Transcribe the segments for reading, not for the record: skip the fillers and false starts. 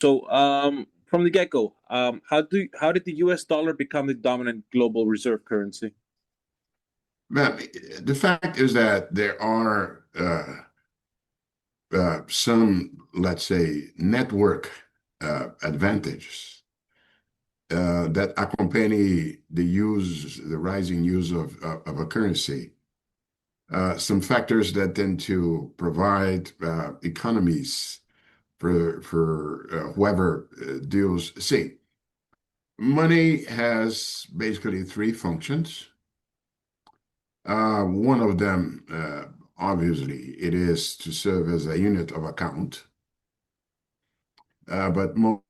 So, from the get-go, how did the U.S. dollar become the dominant global reserve currency? Well, the fact is that there are some, let's say, network advantages that accompany the rising use of a currency. Some factors that tend to provide economies for whoever deals. See, money has basically three functions. One of them, obviously, it is to serve as a unit of account. But money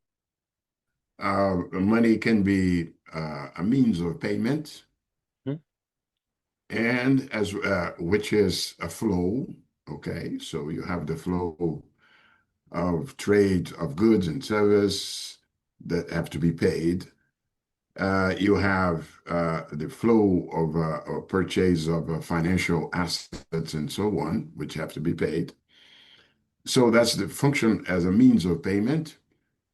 can be a means of payment, Hmm? and as which is a flow. Okay, so you have the flow of trade of goods and service that have to be paid. You have the flow of or purchase of financial assets and so on, which have to be paid. So that's the function as a means of payment.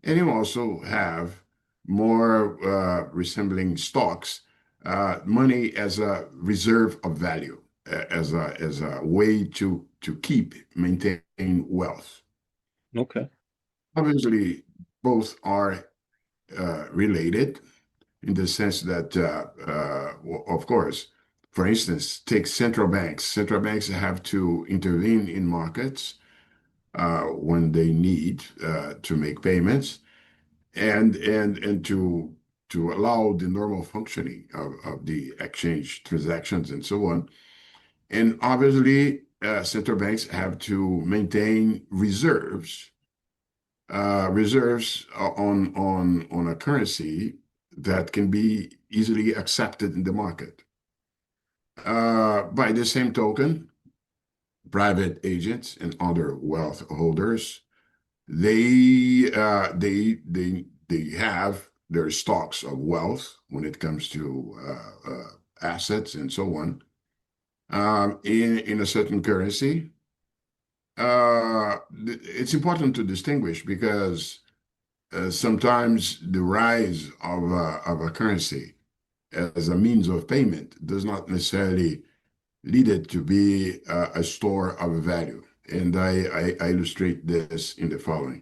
And you also have more resembling stocks, money as a reserve of value, as a way to maintain wealth. Okay. Obviously, both are related in the sense that, of course, for instance, take central banks. Central banks have to intervene in markets when they need to make payments and to allow the normal functioning of the exchange transactions and so on. And obviously, central banks have to maintain reserves on a currency that can be easily accepted in the market. By the same token, private agents and other wealth holders, they have their stocks of wealth when it comes to assets and so on in a certain currency. It's important to distinguish because sometimes the rise of a currency as a means of payment does not necessarily lead it to be a store of value. And I illustrate this in the following.